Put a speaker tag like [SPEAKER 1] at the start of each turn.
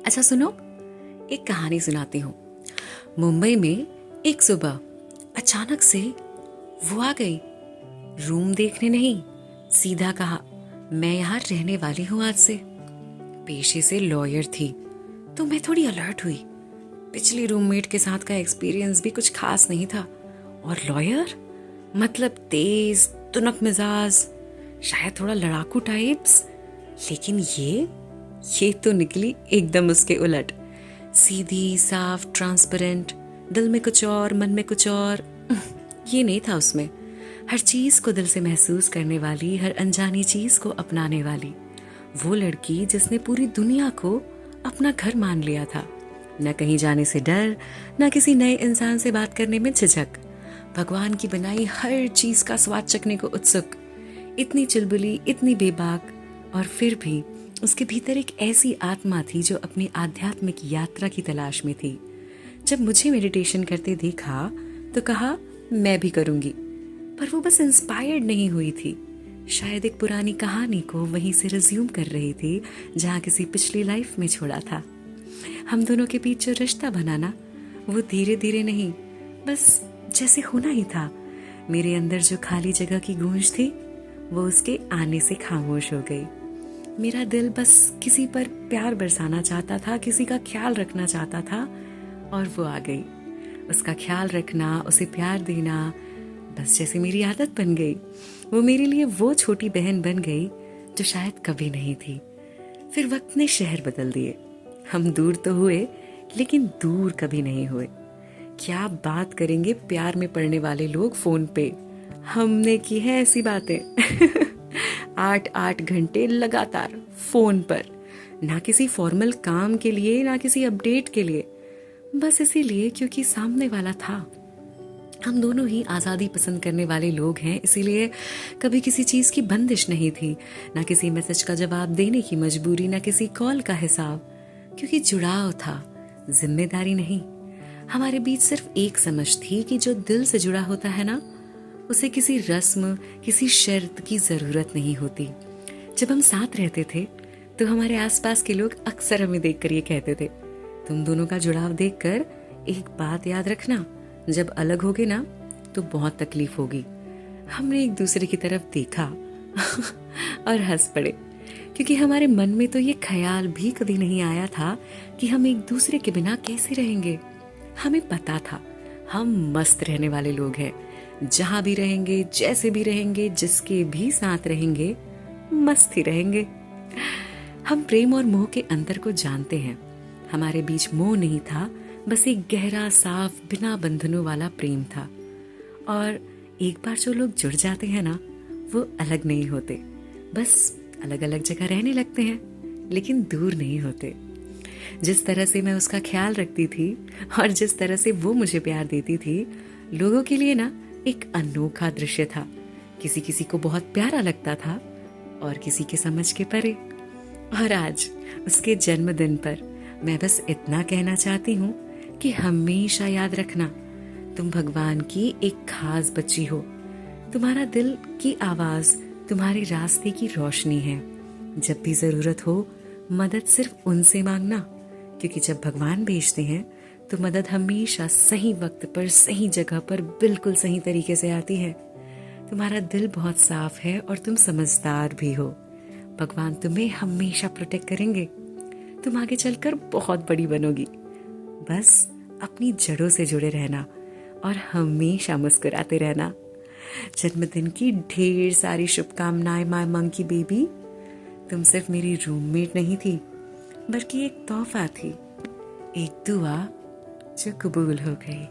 [SPEAKER 1] अच्छा सुनो, एक कहानी सुनाती हूँ। मुंबई में एक सुबह अचानक से वो आ गई। रूम देखने नहीं, सीधा कहा मैं यहाँ रहने वाली हूँ आज से। पेशे से लॉयर थी तो मैं थोड़ी अलर्ट हुई। पिछली रूममेट के साथ का एक्सपीरियंस भी कुछ खास नहीं था, और लॉयर मतलब तेज तुनक मिजाज, शायद थोड़ा लड़ाकू टाइप्स। लेकिन ये तो निकली एकदम उसके उलट। सीधी, साफ, ट्रांसपेरेंट, दिल में कुछ और मन में कुछ और। ये नहीं था उसमें। हर चीज को दिल से महसूस करने वाली, हर अनजानी चीज को अपनाने वाली, वो लड़की जिसने पूरी दुनिया को अपना घर मान लिया था। न कहीं जाने से डर, न किसी नए इंसान से बात करने में झिझक, भगवान की बनाई हर चीज का स्वाद चखने को उत्सुक। इतनी चुलबुली, इतनी बेबाक, और फिर भी उसके भीतर एक ऐसी आत्मा थी जो अपनी आध्यात्मिक यात्रा की तलाश में थी। जब मुझे मेडिटेशन करते देखा तो कहा मैं भी करूंगी, पर वो बस इंस्पायर्ड नहीं हुई थी। शायद एक पुरानी कहानी को वहीं से रिज्यूम कर रही थी जहाँ किसी पिछली लाइफ में छोड़ा था। हम दोनों के बीच जो रिश्ता बनाना, वो धीरे धीरे नहीं, बस जैसे होना ही था। मेरे अंदर जो खाली जगह की गूंज थी, वो उसके आने से खामोश हो गई। मेरा दिल बस किसी पर प्यार बरसाना चाहता था, किसी का ख्याल रखना चाहता था, और वो आ गई। उसका ख्याल रखना, उसे प्यार देना, बस जैसे मेरी आदत बन गई। वो मेरे लिए वो छोटी बहन बन गई जो शायद कभी नहीं थी। फिर वक्त ने शहर बदल दिए। हम दूर तो हुए, लेकिन दूर कभी नहीं हुए। क्या बात करेंगे प्यार में पड़ने वाले लोग फोन पे। हमने की है ऐसी बातें। 8-8 घंटे लगातार फोन पर, ना किसी फॉर्मल काम के लिए, ना किसी अपडेट के लिए, बस इसीलिए क्योंकि सामने वाला था। हम दोनों ही आज़ादी पसंद करने वाले लोग हैं, इसीलिए कभी किसी चीज़ की बंदिश नहीं थी, ना किसी मैसेज का जवाब देने की मजबूरी, ना किसी कॉल का हिसाब, क्योंकि जुड़ाव था, जिम्मेदारी नहीं। हमारे बीच सिर्फ एक समझ थी कि जो दिल से जुड़ा होता है ना, उसे किसी रस्म, किसी शर्त की जरूरत नहीं होती। जब हम साथ रहते थे तो हमारे आसपास के लोग अक्सर हमें देखकर ये कहते थे, तुम दोनों का जुड़ाव देखकर एक बात याद रखना, जब अलग होगे ना तो बहुत तकलीफ होगी। हमने एक दूसरे की तरफ देखा और हंस पड़े, क्योंकि हमारे मन में तो ये ख्याल भी कभी नहीं आया था कि हम एक दूसरे के बिना कैसे रहेंगे। हमें पता था हम मस्त रहने वाले लोग हैं। जहां भी रहेंगे, जैसे भी रहेंगे, जिसके भी साथ रहेंगे, मस्त ही रहेंगे। हम प्रेम और मोह के अंतर को जानते हैं। हमारे बीच मोह नहीं था, बस एक गहरा, साफ, बिना बंधनों वाला प्रेम था। और एक बार जो लोग जुड़ जाते हैं ना, वो अलग नहीं होते, बस अलग अलग जगह रहने लगते हैं, लेकिन दूर नहीं होते। जिस तरह से मैं उसका ख्याल रखती थी और जिस तरह से वो मुझे प्यार देती थी, लोगों के लिए ना एक अनोखा दृश्य था। किसी किसी को बहुत प्यारा लगता था और किसी के समझ के परे। और आज उसके जन्मदिन पर मैं बस इतना कहना चाहती हूँ कि हमेशा याद रखना, तुम भगवान की एक खास बच्ची हो। तुम्हारा दिल की आवाज तुम्हारे रास्ते की रोशनी है। जब भी जरूरत हो, मदद सिर्फ उनसे मांगना, क्योंकि जब भगवान भेजते हैं तो मदद हमेशा सही वक्त पर, सही जगह पर, बिल्कुल सही तरीके से आती है। तुम्हारा दिल बहुत साफ है और तुम समझदार भी हो। भगवान तुम्हें हमेशा प्रोटेक्ट करेंगे। तुम आगे चलकर बहुत बड़ी बनोगी। बस अपनी जड़ों से जुड़े रहना और हमेशा मुस्कुराते रहना। जन्मदिन की ढेर सारी शुभकामनाएं माय मंकी बेबी। तुम सिर्फ मेरी रूममेट नहीं थी, बल्कि एक तोहफा थी, एक दुआ जो कबूल हो गई।